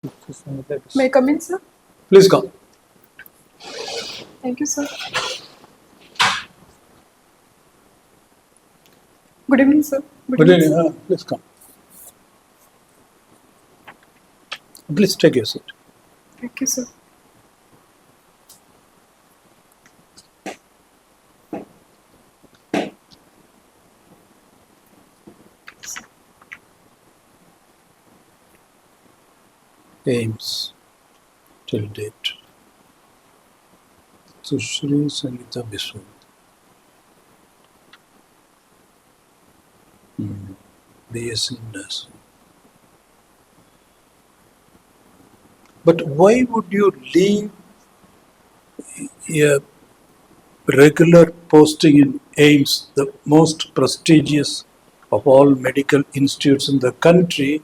May I come in, sir? Please come. Thank you, sir. Good evening, sir. Good evening. Please come. Please take your seat. Thank you, sir. Aims till date. SUSHREE, SANGITA, BISWAL. BSc Nursing. But why would you leave a regular posting in AIMS, the most prestigious of all medical institutes in the country,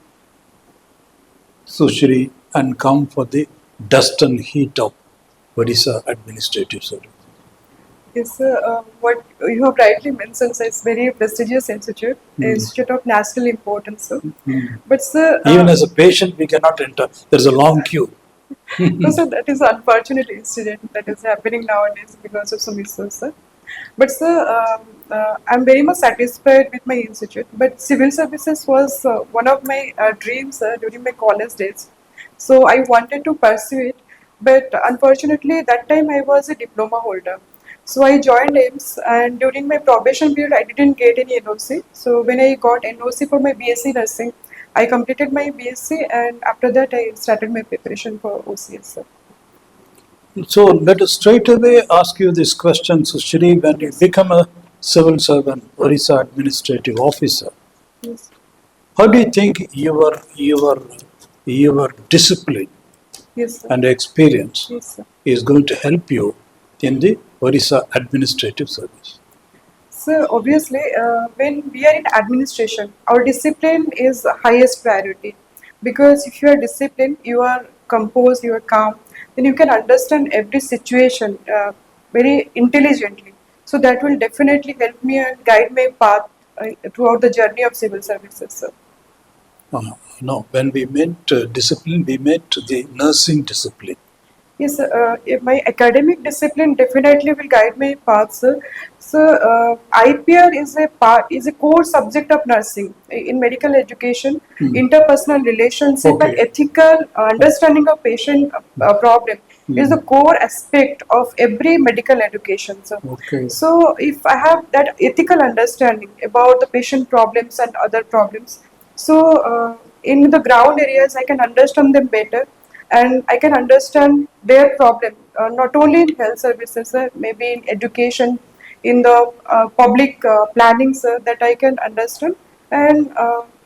SUSHREE, and come for the dust and heat of Odisha Administrative Service? Yes, sir. What you have rightly mentioned, sir, it's very prestigious institute, institute of national importance, sir. But, sir, even as a patient, we cannot enter. There's a long queue. no, sir, that is an unfortunate incident that is happening nowadays because of some issues, sir. But, sir, I'm very much satisfied with my institute. But civil services was one of my dreams during my college days. So I wanted to pursue it. But unfortunately, that time I was a diploma holder. So I joined AIMS, and during my probation period, I didn't get any NOC. So when I got NOC for my BSc nursing, I completed my BSc, and after that I started my preparation for OCS, sir. So let us straight away ask you this question, SUSHREE. When you become a civil servant, Odisha administrative officer, Yes. how do you think your discipline Yes, sir. and experience Yes, sir. is going to help you in the Odisha administrative service? So obviously, when we are in administration, our discipline is highest priority, because if you are disciplined, you are composed, you are calm, then you can understand every situation very intelligently. So that will definitely help me and guide my path throughout the journey of civil services, sir. No, when we meant discipline, we meant the nursing discipline. Yes, if my academic discipline definitely will guide my path, sir. So, IPR is a core subject of nursing in medical education. Interpersonal relationship and Okay. ethical understanding of patient problem is the core aspect of every medical education, sir. Okay. So, if I have that ethical understanding about the patient problems and other problems, so in the ground areas I can understand them better, and I can understand their problem, not only in health services, maybe in education, in the public planning, that I can understand. And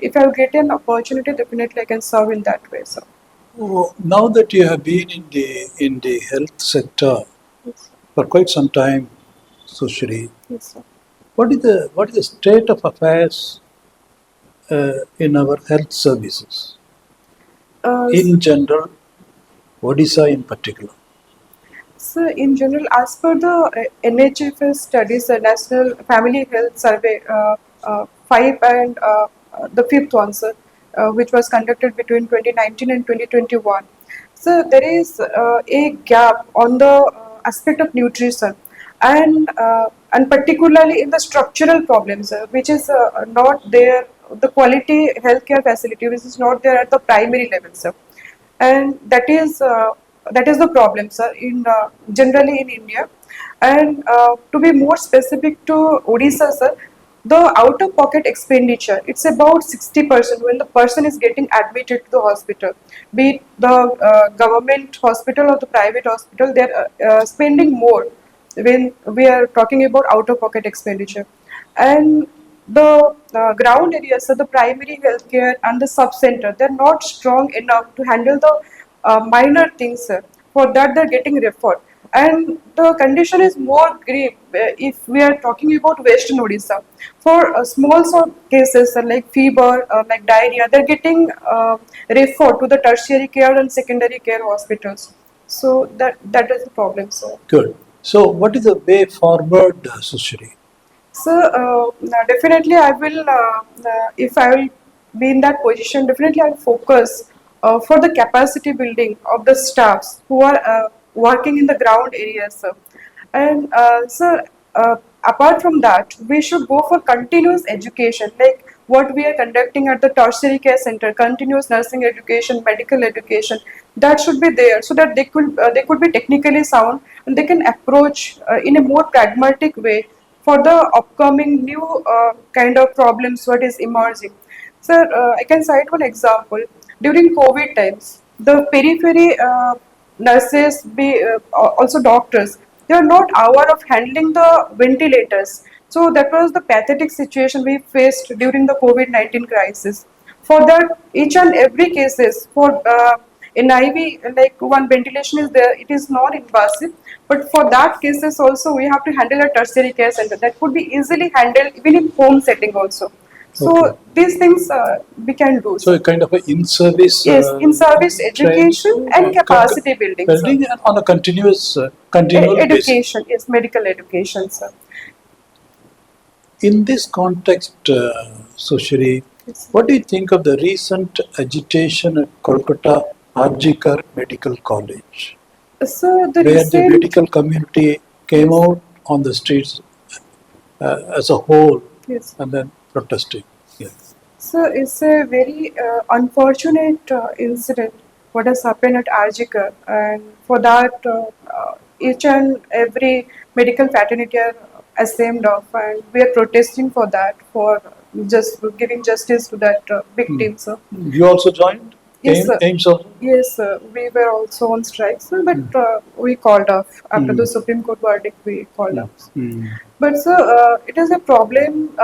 if I get an opportunity, definitely I can serve in that way, sir. Oh, now that you have been in the health sector Yes, for quite some time, SUSHREE, yes, sir. what is the state of affairs in our health services in general, Odisha in particular? So, in general, as per the NHFS studies, the National Family Health Survey 5 and the fifth one, sir, which was conducted between 2019 and 2021. So, there is a gap on the aspect of nutrition, and particularly in the structural problems, which is not there, the quality healthcare facility, which is not there at the primary level, sir. And that is the problem, sir, in generally in India. And to be more specific to Odisha, sir, the out-of-pocket expenditure, it's about 60% when the person is getting admitted to the hospital, be it the government hospital or the private hospital. They're spending more when we are talking about out-of-pocket expenditure. And the ground areas, so the primary healthcare and the sub-center, they're not strong enough to handle the minor things. For that, they're getting referred. And the condition is more grave if we are talking about Western Odisha. For small sort of cases like fever, like diarrhea, they're getting referred to the tertiary care and secondary care hospitals. So that is the problem, sir. Good. So, what is the way forward, SUSHREE? So definitely I will, if I will be in that position, definitely I will focus for the capacity building of the staffs who are working in the ground areas, sir. And sir, apart from that, we should go for continuous education, like what we are conducting at the tertiary care center, continuous nursing education, medical education. That should be there so that they could be technically sound and they can approach in a more pragmatic way for the upcoming new kind of problems what is emerging. Sir, I can cite one example. During COVID times, the periphery nurses, also doctors, they are not aware of handling the ventilators. So that was the pathetic situation we faced during the COVID-19 crisis. For that, each and every cases for in IV, like one ventilation is there, it is not invasive. But for that cases also, we have to handle a tertiary care center that could be easily handled even in home setting also. Okay. So these things we can do. So a kind of a in-service Yes, in-service education and capacity building, sir. building on a continual basis. Education, yes, medical education, sir. In this context, SUSHREE, Yes. what do you think of the recent agitation at Kolkata Arjikar Medical College, So the where the recent, medical community came out on the streets as a whole yes. and then protesting? Yeah. So it's a very unfortunate incident what has happened at Arjika, and for that each and every medical fraternity are ashamed of, and we are protesting for that, for just giving justice to that victim. So You also joined? yes, sir. AIMS also? Yes, we were also on strike, sir, but we called off after the Supreme Court verdict. We called off. But sir, it is a problem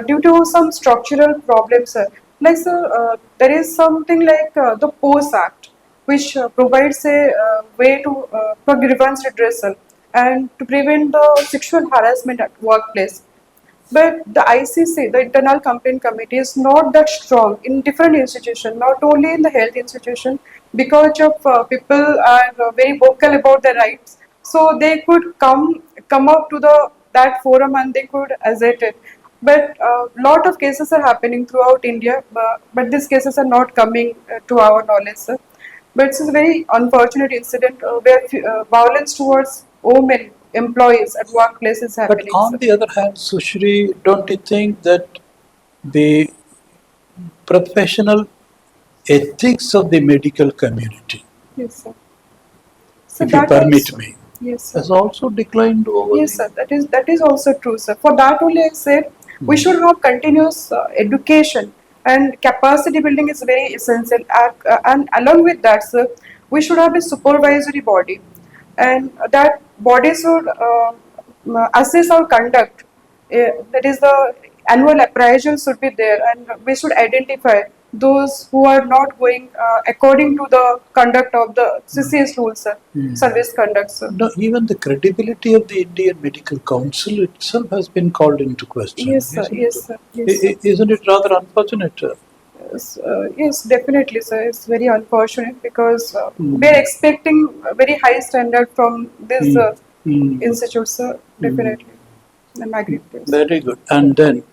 due to some structural problems, sir. Like sir, there is something like the POS Act, which provides a way to for grievance redressal and to prevent the sexual harassment at workplace. But the ICC, the Internal Complaint Committee, is not that strong in different institutions, not only in the health institution, because of people are very vocal about their rights. So they could come up to the that forum and they could assert it. But lot of cases are happening throughout India, but these cases are not coming to our knowledge, sir. But it's a very unfortunate incident where violence towards women employees at workplace is But happening, on sir. the other hand, SUSHREE, don't you think that the professional ethics of the medical community, Yes, sir. So if you that permit also, me, yes, sir. has also declined over Yes, the... sir. That is also true, sir. For that only I said we should have continuous education, and capacity building is very essential. And along with that, sir, we should have a supervisory body, and that body should assess our conduct. That is the annual appraisal should be there, and we should identify those who are not going according to the conduct of the CCS rules, sir, service conduct, sir. No, even the credibility of the Indian Medical Council itself has been called into question. Yes, sir. Isn't Yes, it? sir. Yes, sir. Isn't it rather unfortunate? Yes, definitely, sir. It's very unfortunate because we are expecting a very high standard from this institute, sir. Definitely. I'm agree with you. Very good. And then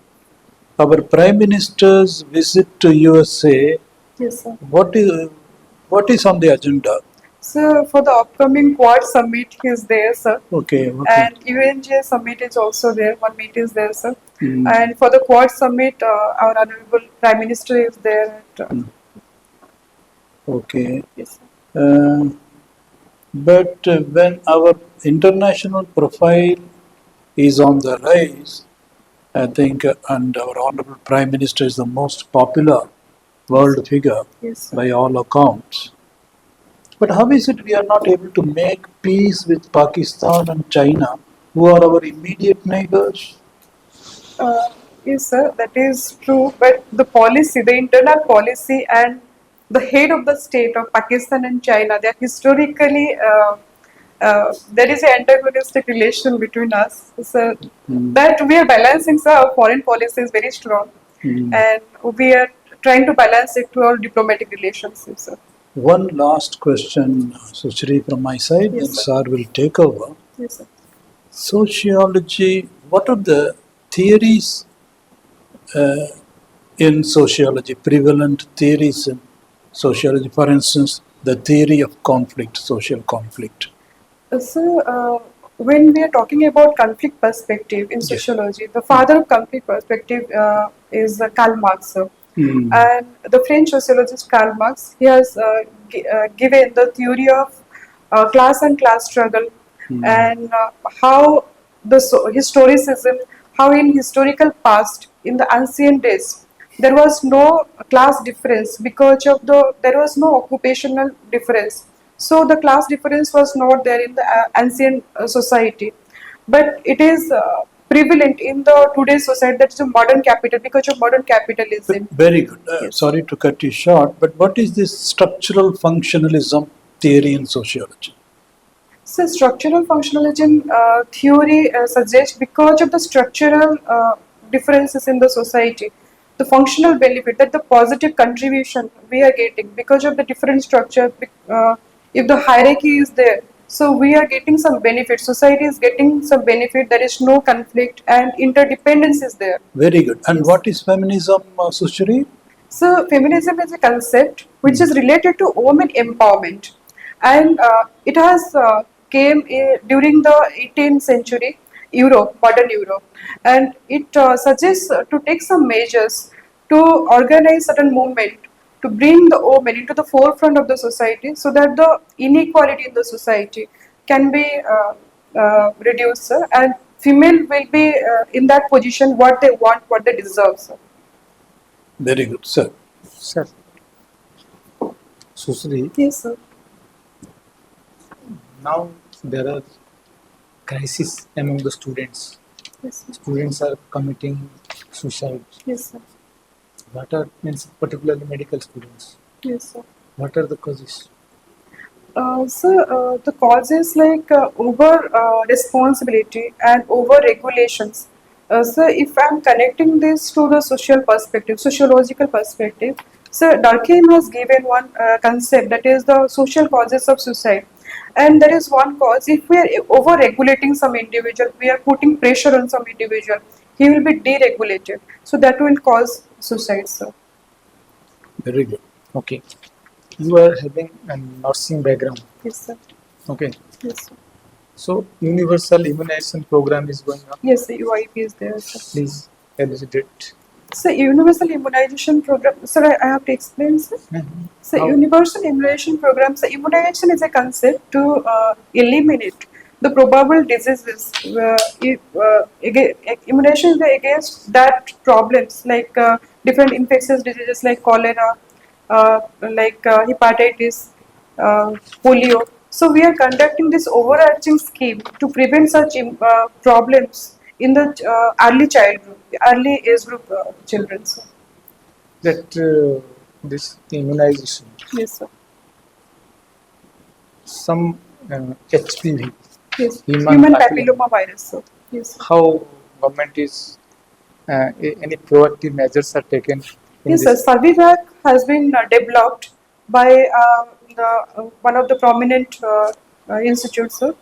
our Prime Minister's visit to USA, Yes, sir. what is on the agenda? So for the upcoming Quad Summit, he is there, sir. Okay. And UNJ Summit is also there. One meet is there, sir. And for the Quad Summit, our Honorable Prime Minister is there. Okay. Yes, sir. But when our international profile is on the rise, I think, and our Honorable Prime Minister is the most popular world figure Yes, sir. by all accounts. But how is it we are not able to make peace with Pakistan and China, who are our immediate neighbors? Yes, sir, that is true. But the policy, the internal policy, and the head of the state of Pakistan and China, they are historically there is an antagonistic relation between us. So that we are balancing. So our foreign policy is very strong, and we are trying to balance it to our diplomatic relationships. Sir. One last question, SUSHREE, from my side, Yes, then sir. Sir will take over. Yes, sir. Sociology, what are the theories in sociology, prevalent theories in sociology? For instance, the theory of conflict, social conflict. When we are talking about conflict perspective in Yes. sociology, the father of conflict perspective is Karl Marx. Hmm. And the French sociologist Karl Marx, he has given the theory of class and class struggle, and how the historicism, how in historical past, in the ancient days, there was no class difference because of there was no occupational difference. So the class difference was not there in the ancient society, but it is prevalent in the today's society, that is a modern capital, because of modern capitalism. Very good. Yes. Sorry to cut you short, but what is this structural functionalism theory in sociology? So structural functionalism theory suggests, because of the structural differences in the society, the functional benefit, that the positive contribution we are getting because of the different structure, if the hierarchy is there, so we are getting some benefit, society is getting some benefit, there is no conflict and interdependence is there. Very good. And Yes. what is feminism, Sushri? So, feminism is a concept which is related to women empowerment, and it has came during the 18th century Europe, modern Europe, and it suggests to take some measures to organize certain movement to bring the women into the forefront of the society, so that the inequality in the society can be reduced, and female will be in that position what they want, what they deserve. Sir. Very good, sir. Sir, SUSHREE, Yes, sir. now there are crises among the students. Yes, sir. Students are committing suicide. Yes, sir. What are, means particularly medical students, Yes, sir. what are the causes? The causes like over responsibility and over regulations. So, if I'm connecting this to the social perspective, sociological perspective, so Durkheim has given one concept, that is the social causes of suicide. And there is one cause, if we are over regulating some individual, we are putting pressure on some individual, he will be deregulated. So, that will cause suicide, sir. Very good. Okay, you are having a nursing background. Yes, sir. Okay, Yes, sir. so universal immunization program is going on. Yes, the UIP is there, sir. Please elucidate. So, universal immunization program, sir, I have to explain, sir. So, How? universal immunization program, so immunization is a concept to eliminate the probable diseases. Immunization is against that problems like different infectious diseases like cholera, hepatitis, polio. So, we are conducting this overarching scheme to prevent such problems in the early childhood, early age group children. So, That this immunization, yes, sir. some HPV, Yes, Human human papilloma. papilloma virus. So, yes, sir. how government is any proactive measures are taken in Yes, sir. this? Survivac has been developed by one of the prominent institutes. Sir.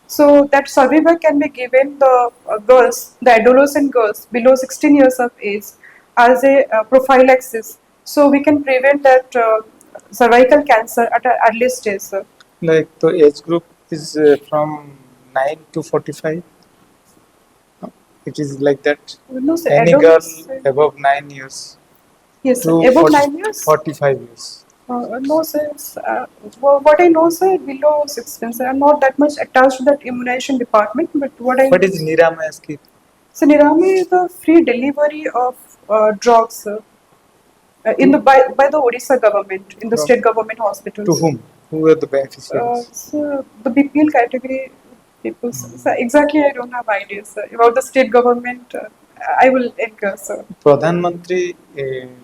So that Survivac can be given the girls, the adolescent girls below 16 years of age, as a prophylaxis. So we can prevent that cervical cancer at an early stage. Sir. Like the age group is from 9 to 45. It is like that. No, sir. Any girl Adolescent. above 9 years Yes, sir. to Above 40 9 years. 45 years. No, sir. Well, what I know, sir, below 16, sir. I'm not that much attached to that immunization department, but what I What know. is Nirama scheme? So, Nirami is the free delivery of drugs, sir, in the by the Odisha government, in the state government hospitals. To whom? Who are the beneficiaries? So, the BPL category people, so exactly I don't have ideas, sir. About the state government, I will incur, sir. Pradhan Mantri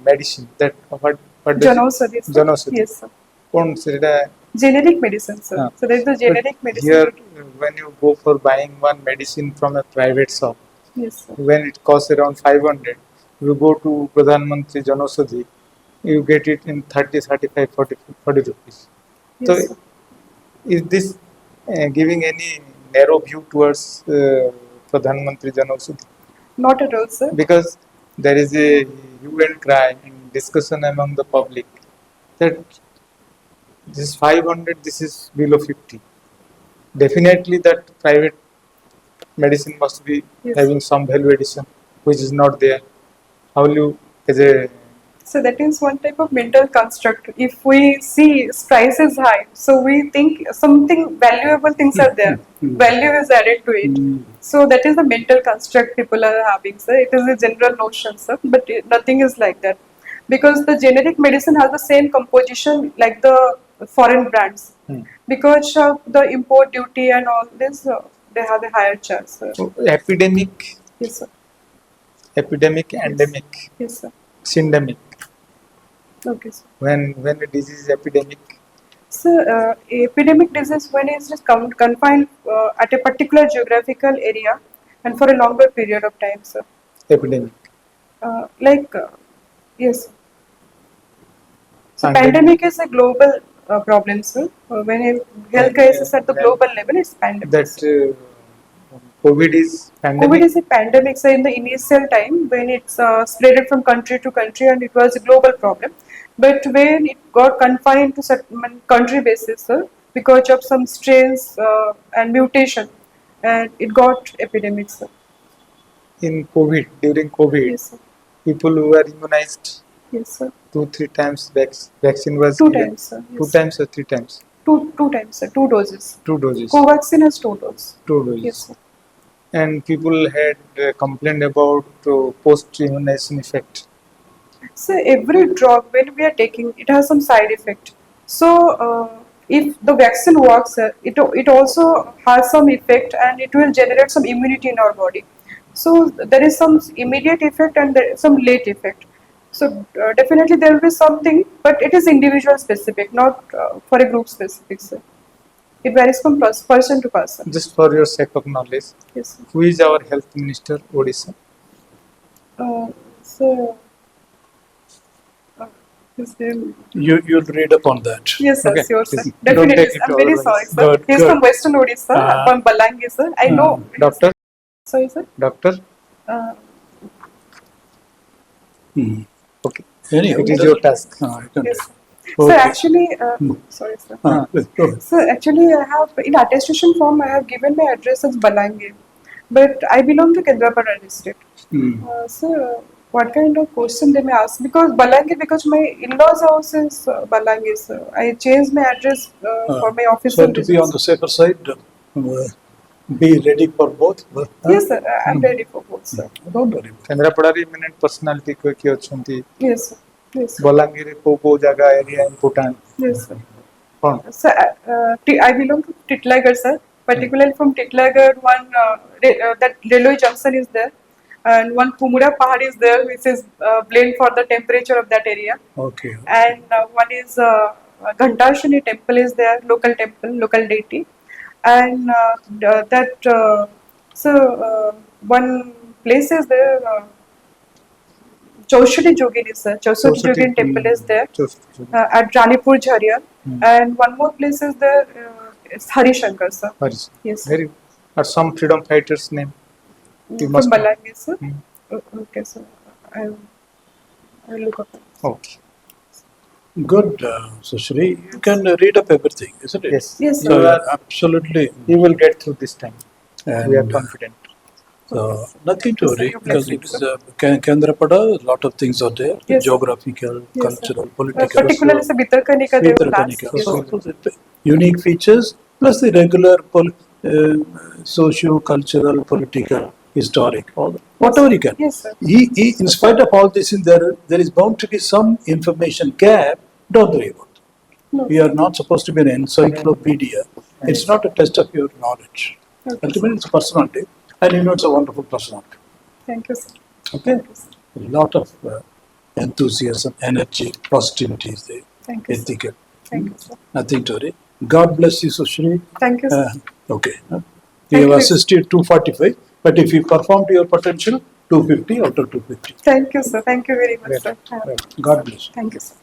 medicine, that what does Janaushadhi, sir. Janaushadhi. Yes, sir. Kon sirida. Generic medicine, sir. So, there is the generic But medicine. here, when you go for buying one medicine from a private shop, Yes, sir. when it costs around 500, you go to Pradhan Mantri Janaushadhi, you get it in 30, 35, 40 rupees. So, Yes, sir. is this giving any narrow view towards Pradhan Mantri Janaushadhi? Not at all, sir. Because there is a hue and cry and discussion among the public that this 500, this is below 50. Definitely that private medicine must be Yes. having some value addition which is not there. How will you, as a So that is one type of mental construct. If we see price is high, so we think something valuable things are there. Value is added to it. So that is the mental construct people are having, sir. It is a general notion, sir, but nothing is like that. Because the generic medicine has the same composition like the foreign brands. Because of the import duty and all this, they have a higher charge, sir. epidemic, Yes, sir. endemic, Yes, sir. syndemic? Okay, sir. When a disease is epidemic, So, epidemic disease when it's just confined at a particular geographical area and for a longer period of time, sir. epidemic. Like, yes. So, Pandemic. pandemic is a global problem, sir. When a health crisis at the Then global level, it's pandemic. That COVID is pandemic. COVID is a pandemic, so in the initial time when it's spread from country to country and it was a global problem. But when it got confined to certain country basis, sir, because of some strains and mutation, and it got epidemic, sir. In COVID, during COVID, Yes, sir. people who were immunized Yes, sir. 2-3 times vaccine was Two given. times, sir. Yes. 2 times or 3 times? Two times, sir. 2 doses. 2 doses. Covaxin has 2 doses. 2 doses. Yes, sir. And people had complained about post-immunization effect. So every drug when we are taking, it has some side effect. So if the vaccine works, it also has some effect and it will generate some immunity in our body. So there is some immediate effect and there is some late effect. So definitely there will be something, but it is individual specific, not for a group specific. Sir. It varies from person to person. Just for your sake of knowledge, Yes, sir. who is our health minister, Odisha? So his name. You'll read up on that. Yes, sir, Okay. sure, sir. Don't Definitely. take it I'm very otherwise. sorry, sir. Good, He's good. from Western Odisha. I'm from Balangi, sir. I know. Doctor? Sorry, sir. Doctor? Uh, Okay. Anyway, It is your task. you can yes. do. Sir. Okay. So actually, sorry, sir. Please, go ahead. So actually, I have in attestation form I have given my address as Balangi, but I belong to Kendrapada district. So what kind of question they may ask? Because Balangi, because my in-laws' house is Balangi, sir. I changed my address for my official So to be business. on the safer side, be ready for both. Yes, sir. I'm ready for both, sir. Don't worry. କେନ୍ଦ୍ରାପଡ଼ାରେ ଇମିନେଣ୍ଟ personality କିଏ ଅଛନ୍ତି? Yes, sir. Yes, sir. ବଲାଙ୍ଗୀରରେ କୋଉ ଜାଗା area important Yes, sir. କ'ଣ? So, I belong to Titlagar, sir. Particularly from Titlagar, one that railway junction is there, and one Pumura Pahad is there, which is blamed for the temperature of that area. Okay. And one is Ghantashini temple is there, local temple, local deity, and one place is there. Chaushati Jogini, sir. Chaushati Jogini temple is there at Janipur Jharia, and one more place is there. It's Harishankar, sir. Yes, sir. Very. Or some freedom fighters name? You From must know. Balangi, sir. Okay, sir. I'll look up. Okay. Good, Sushree. You can read up everything, isn't it? Yes. Yes, So, sir. absolutely. You will get through this time. We are And, confident. So nothing to Yes, sir. worry God because bless it is Kendrapada. A lot of things are there: Yes, sir. geographical, Yes, sir. cultural, political. Particularly, sir, Bitarkanika they will ask. Vitarkanika. Yes, So, sir. unique features plus the regular socio-cultural, political, historic, all whatever you can. Yes, sir. In spite of all this, there is bound to be some information gap. Don't worry about it. No. We are not supposed to be an encyclopedia. It's not a test of your knowledge. Okay. Ultimately, it's personality, and you know it's a wonderful personality. Thank you, sir. Okay, Thank you, sir. a lot of enthusiasm, energy, positivity is there. Thank you, sir. Ethical, Thank you, sir. nothing to worry. God bless you, Sushree. Thank you, sir. Okay, we Thank have you. assisted 245, but if you perform to your potential, 250 out of 250. Thank you, sir. Thank you very much, sir. God bless you. Thank you, sir.